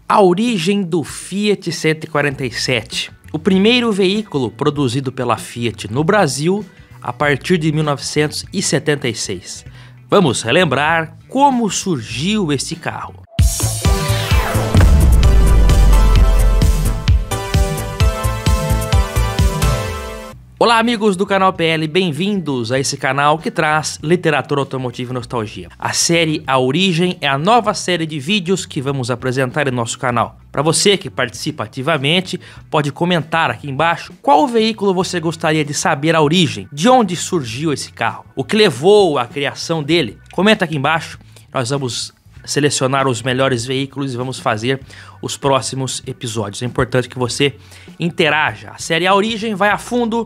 A origem do Fiat 147, o primeiro veículo produzido pela Fiat no Brasil a partir de 1976. Vamos relembrar como surgiu esse carro. Olá amigos do canal PL, bem-vindos a esse canal que traz literatura automotiva e nostalgia. A série A Origem é a nova série de vídeos que vamos apresentar em nosso canal. Para você que participa ativamente, pode comentar aqui embaixo qual veículo você gostaria de saber a origem, de onde surgiu esse carro, o que levou à criação dele. Comenta aqui embaixo, nós vamos selecionar os melhores veículos e vamos fazer os próximos episódios. É importante que você interaja. A série A Origem vai a fundo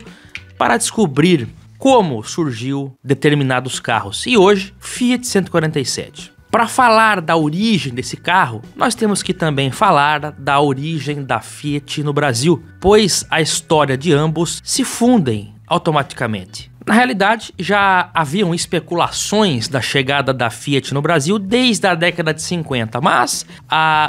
para descobrir como surgiu determinados carros. E hoje, Fiat 147. Para falar da origem desse carro, nós temos que também falar da origem da Fiat no Brasil, pois a história de ambos se fundem automaticamente. Na realidade, já haviam especulações da chegada da Fiat no Brasil desde a década de 50, mas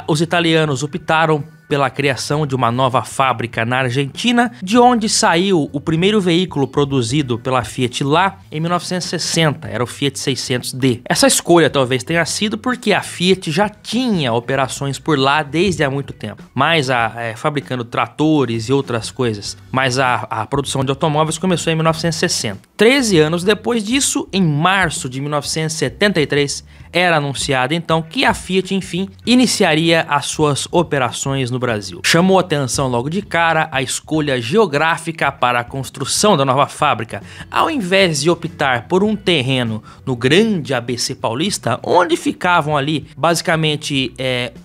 os italianos optaram pela criação de uma nova fábrica na Argentina, de onde saiu o primeiro veículo produzido pela Fiat lá em 1960, era o Fiat 600D. Essa escolha talvez tenha sido porque a Fiat já tinha operações por lá desde há muito tempo, mas fabricando tratores e outras coisas, mas a produção de automóveis começou em 1960. 13 anos depois disso, em março de 1973, era anunciado então que a Fiat, enfim, iniciaria as suas operações no Brasil. Chamou atenção logo de cara a escolha geográfica para a construção da nova fábrica. Ao invés de optar por um terreno no grande ABC Paulista, onde ficavam ali basicamente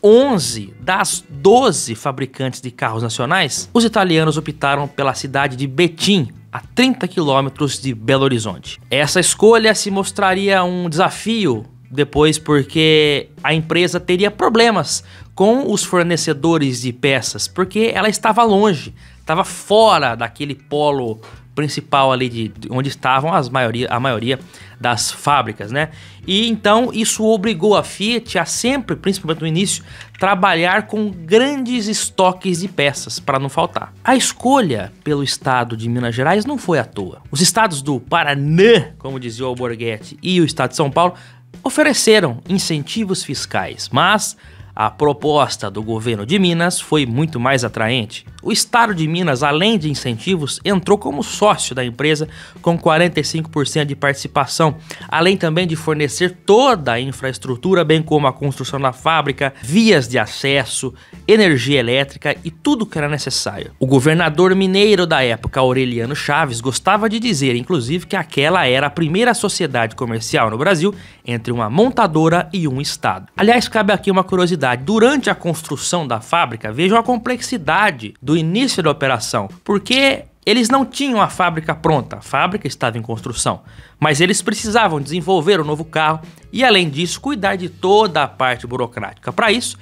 11 das 12 fabricantes de carros nacionais, os italianos optaram pela cidade de Betim, a 30 quilômetros de Belo Horizonte. Essa escolha se mostraria um desafio depois, porque a empresa teria problemas com os fornecedores de peças, porque ela estava longe, estava fora daquele polo principal ali de onde estavam a maioria das fábricas, né? E então isso obrigou a Fiat a sempre, principalmente no início, trabalhar com grandes estoques de peças para não faltar. A escolha pelo estado de Minas Gerais não foi à toa. Os estados do Paraná, como dizia o Alborguete, e o estado de São Paulo ofereceram incentivos fiscais, mas a proposta do governo de Minas foi muito mais atraente. O estado de Minas, além de incentivos, entrou como sócio da empresa com 45% de participação, além também de fornecer toda a infraestrutura, bem como a construção da fábrica, vias de acesso, energia elétrica e tudo que era necessário. O governador mineiro da época, Aureliano Chaves, gostava de dizer, inclusive, que aquela era a primeira sociedade comercial no Brasil entre uma montadora e um estado. Aliás, cabe aqui uma curiosidade. Durante a construção da fábrica, vejam a complexidade do início da operação, porque eles não tinham a fábrica pronta, a fábrica estava em construção, mas eles precisavam desenvolver o novo carro e, além disso, cuidar de toda a parte burocrática. Para isso,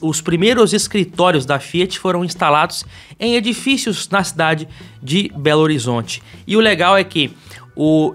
os primeiros escritórios da Fiat foram instalados em edifícios na cidade de Belo Horizonte. E o legal é que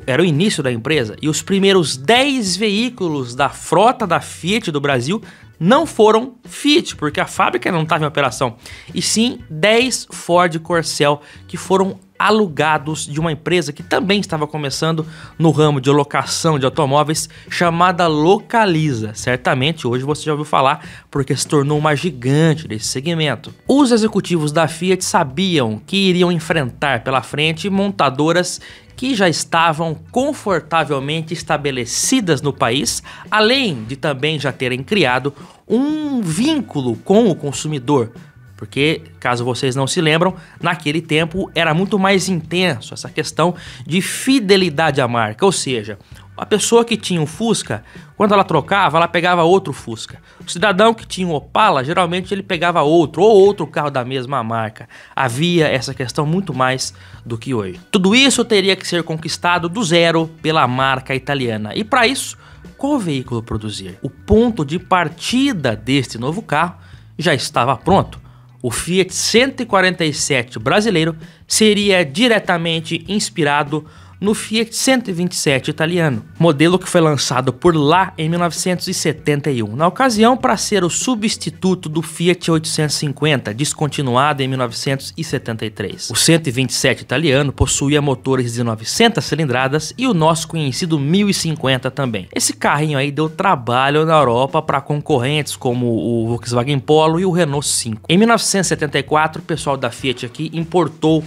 era o início da empresa e os primeiros 10 veículos da frota da Fiat do Brasil não foram Fiat, porque a fábrica não estava em operação, e sim 10 Ford Corcel que foram alugados de uma empresa que também estava começando no ramo de locação de automóveis, chamada Localiza. Certamente hoje você já ouviu falar, porque se tornou uma gigante desse segmento. Os executivos da Fiat sabiam que iriam enfrentar pela frente montadoras que já estavam confortavelmente estabelecidas no país, além de também já terem criado um vínculo com o consumidor. Porque, caso vocês não se lembram, naquele tempo era muito mais intenso essa questão de fidelidade à marca. Ou seja, a pessoa que tinha um Fusca, quando ela trocava, ela pegava outro Fusca. O cidadão que tinha um Opala, geralmente ele pegava outro, ou outro carro da mesma marca. Havia essa questão muito mais do que hoje. Tudo isso teria que ser conquistado do zero pela marca italiana. E para isso, qual veículo produzir? O ponto de partida deste novo carro já estava pronto. O Fiat 147 brasileiro seria diretamente inspirado no Fiat 127 italiano, modelo que foi lançado por lá em 1971, na ocasião para ser o substituto do Fiat 850, descontinuado em 1973. O 127 italiano possuía motores de 900 cilindradas e o nosso conhecido 1050 também. Esse carrinho aí deu trabalho na Europa para concorrentes como o Volkswagen Polo e o Renault 5. Em 1974, o pessoal da Fiat aqui importou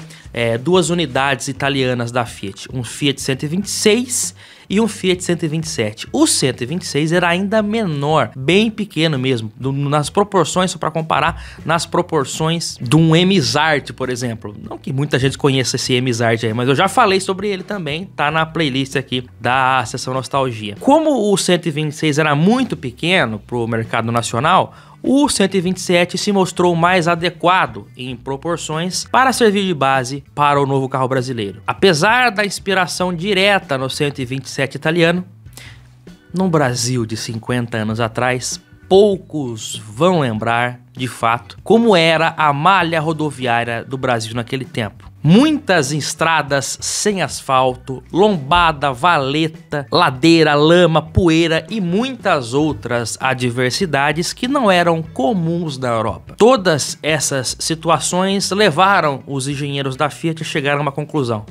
duas unidades italianas da Fiat, um Fiat 126 e um Fiat 127. O 126 era ainda menor, bem pequeno mesmo, nas proporções, só para comparar, nas proporções de um M-Zart, por exemplo. Não que muita gente conheça esse M-Zart aí, mas eu já falei sobre ele também, tá na playlist aqui da Sessão Nostalgia. Como o 126 era muito pequeno para o mercado nacional, o 127 se mostrou mais adequado em proporções para servir de base para o novo carro brasileiro. Apesar da inspiração direta no 127 italiano, no Brasil de 50 anos atrás, poucos vão lembrar, de fato, como era a malha rodoviária do Brasil naquele tempo. Muitas estradas sem asfalto, lombada, valeta, ladeira, lama, poeira e muitas outras adversidades que não eram comuns na Europa. Todas essas situações levaram os engenheiros da Fiat a chegar a uma conclusão: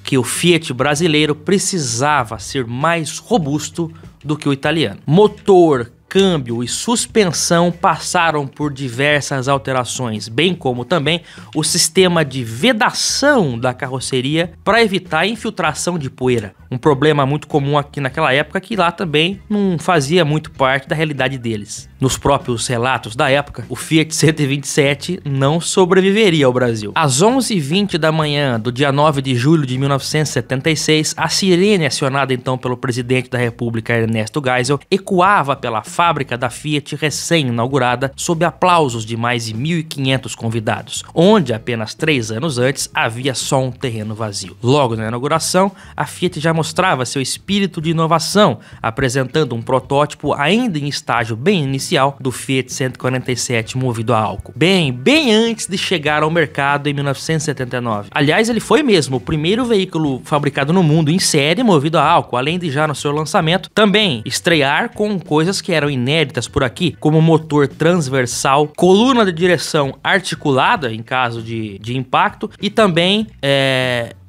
que o Fiat brasileiro precisava ser mais robusto do que o italiano. Motor, câmbio e suspensão passaram por diversas alterações, bem como também o sistema de vedação da carroceria para evitar a infiltração de poeira. Um problema muito comum aqui naquela época, que lá também não fazia muito parte da realidade deles. Nos próprios relatos da época, o Fiat 127 não sobreviveria ao Brasil. Às 11h20 da manhã do dia 9 de julho de 1976, a sirene acionada então pelo presidente da República, Ernesto Geisel, ecoava pela fábrica da Fiat recém-inaugurada sob aplausos de mais de 1.500 convidados, onde apenas 3 anos antes havia só um terreno vazio. Logo na inauguração, a Fiat já mostrava seu espírito de inovação, apresentando um protótipo ainda em estágio bem inicial do Fiat 147 movido a álcool, bem antes de chegar ao mercado em 1979. Aliás, ele foi mesmo o primeiro veículo fabricado no mundo em série movido a álcool, além de já no seu lançamento também estrear com coisas que eram inéditas por aqui, como motor transversal, coluna de direção articulada em caso de impacto e também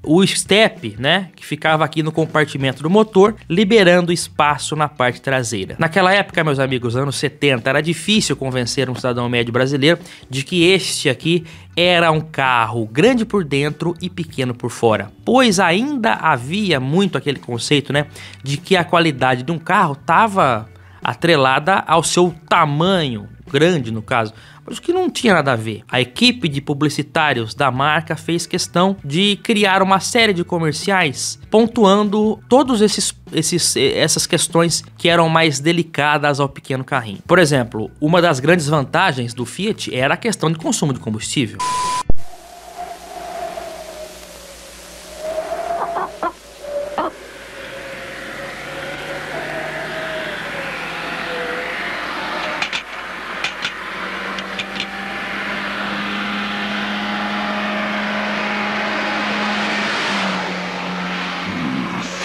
o step, né, que ficava aqui no compartimento do motor, liberando espaço na parte traseira. Naquela época, meus amigos, anos 70, era difícil convencer um cidadão médio brasileiro de que este aqui era um carro grande por dentro e pequeno por fora, pois ainda havia muito aquele conceito, né, de que a qualidade de um carro estava atrelada ao seu tamanho, grande no caso, mas que não tinha nada a ver. A equipe de publicitários da marca fez questão de criar uma série de comerciais pontuando todos essas questões que eram mais delicadas ao pequeno carrinho. Por exemplo, uma das grandes vantagens do Fiat era a questão de consumo de combustível.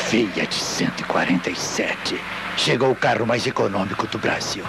Fiat 147. Chegou o carro mais econômico do Brasil.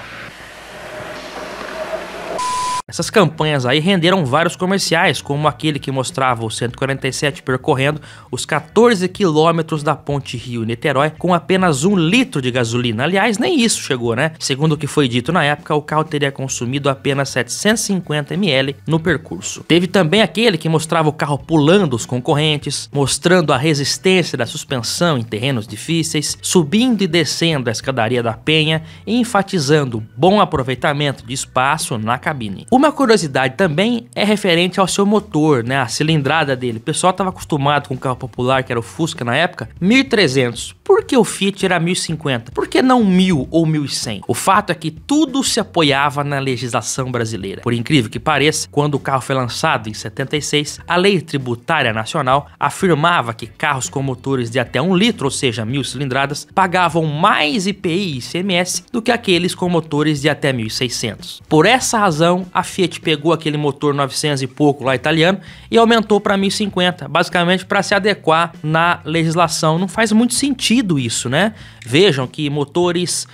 Essas campanhas aí renderam vários comerciais, como aquele que mostrava o 147 percorrendo os 14 quilômetros da Ponte Rio-Niterói com apenas 1 litro de gasolina. Aliás, nem isso chegou, né? Segundo o que foi dito na época, o carro teria consumido apenas 750 ml no percurso. Teve também aquele que mostrava o carro pulando os concorrentes, mostrando a resistência da suspensão em terrenos difíceis, subindo e descendo a escadaria da Penha e enfatizando o bom aproveitamento de espaço na cabine. Uma curiosidade também é referente ao seu motor, né, a cilindrada dele. O pessoal estava acostumado com o carro popular, que era o Fusca na época, 1.300. Por que o Fiat era 1.050? Por que não 1.000 ou 1.100? O fato é que tudo se apoiava na legislação brasileira. Por incrível que pareça, quando o carro foi lançado em 76, a Lei Tributária Nacional afirmava que carros com motores de até 1 litro, ou seja, 1.000 cilindradas, pagavam mais IPI e ICMS do que aqueles com motores de até 1.600. Por essa razão, a Fiat pegou aquele motor 900 e pouco lá italiano e aumentou para 1050, basicamente para se adequar na legislação. Não faz muito sentido isso, né? Vejam que motores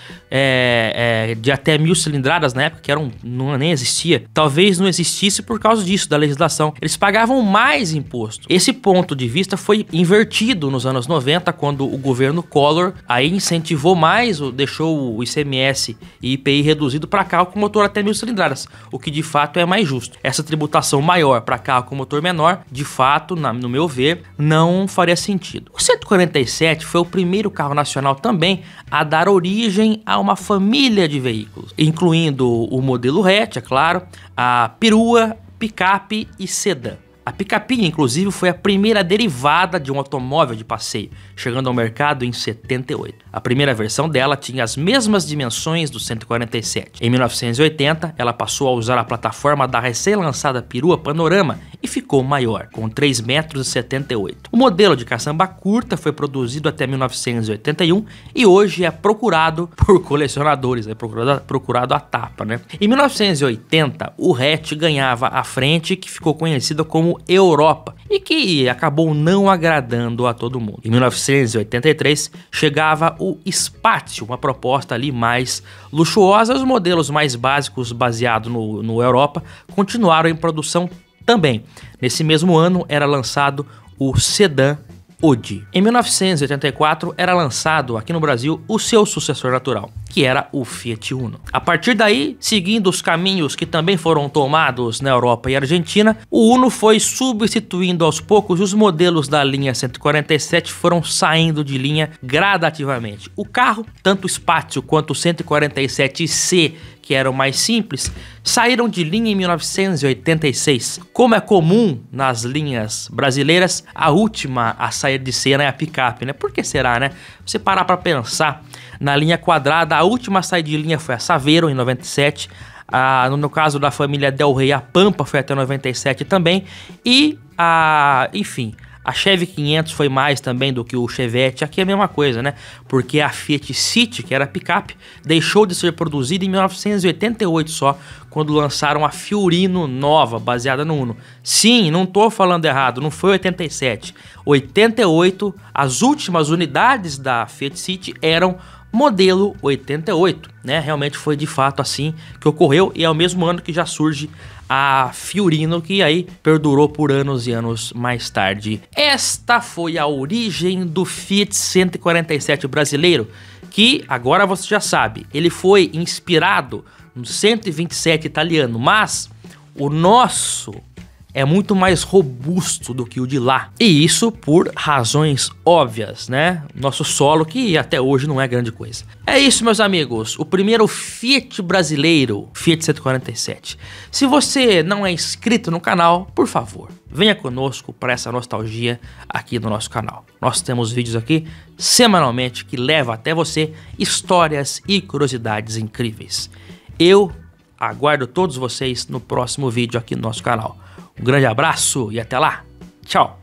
de até 1000 cilindradas na época, que nem existia, talvez não existisse por causa disso, da legislação. Eles pagavam mais imposto. Esse ponto de vista foi invertido nos anos 90, quando o governo Collor aí incentivou mais, deixou o ICMS e IPI reduzido para carro com motor até 1000 cilindradas, o que de fato é mais justo. Essa tributação maior para carro com motor menor, de fato, no meu ver, não faria sentido. O 147 foi o primeiro carro nacional também a dar origem a uma família de veículos, incluindo o modelo hatch, é claro, a perua, picape e sedã. A picapinha, inclusive, foi a primeira derivada de um automóvel de passeio, chegando ao mercado em 78. A primeira versão dela tinha as mesmas dimensões do 147. Em 1980, ela passou a usar a plataforma da recém-lançada perua Panorama e ficou maior, com 3,78 m. O modelo de caçamba curta foi produzido até 1981 e hoje é procurado por colecionadores, é procurado a tapa, né? Em 1980, o hatch ganhava a frente, que ficou conhecida como Europa e que acabou não agradando a todo mundo. Em 1983 chegava o Spatio, uma proposta ali mais luxuosa. Os modelos mais básicos baseados no Europa continuaram em produção também. Nesse mesmo ano era lançado o sedã Audi. Em 1984 era lançado aqui no Brasil o seu sucessor natural, que era o Fiat Uno. A partir daí, seguindo os caminhos que também foram tomados na Europa e Argentina, o Uno foi substituindo aos poucos. Os modelos da linha 147 foram saindo de linha gradativamente. O carro, tanto o Spatio quanto o 147C, que eram mais simples, saíram de linha em 1986. Como é comum nas linhas brasileiras, a última a sair de cena é a picape, né? Por que será, né? Você parar para pensar, na linha quadrada, a última a sair de linha foi a Saveiro, em 97. No caso da família Del Rey, a Pampa foi até 97 também. E, enfim, a Chevy 500 foi mais também do que o Chevette. Aqui é a mesma coisa, né? Porque a Fiat City, que era picape, deixou de ser produzida em 1988 só, quando lançaram a Fiorino nova, baseada no Uno. Sim, não tô falando errado, não foi 87. 88, as últimas unidades da Fiat City eram modelo 88, né? Realmente foi de fato assim que ocorreu, e é o mesmo ano que já surge a Fiorino, que aí perdurou por anos e anos mais tarde. Esta foi a origem do Fiat 147 brasileiro, que agora você já sabe, ele foi inspirado no 127 italiano, mas o nosso é muito mais robusto do que o de lá. E isso por razões óbvias, né? Nosso solo, que até hoje não é grande coisa. É isso, meus amigos. O primeiro Fiat brasileiro, Fiat 147. Se você não é inscrito no canal, por favor, venha conosco para essa nostalgia aqui no nosso canal. Nós temos vídeos aqui semanalmente que levam até você histórias e curiosidades incríveis. Eu aguardo todos vocês no próximo vídeo aqui no nosso canal. Um grande abraço e até lá. Tchau.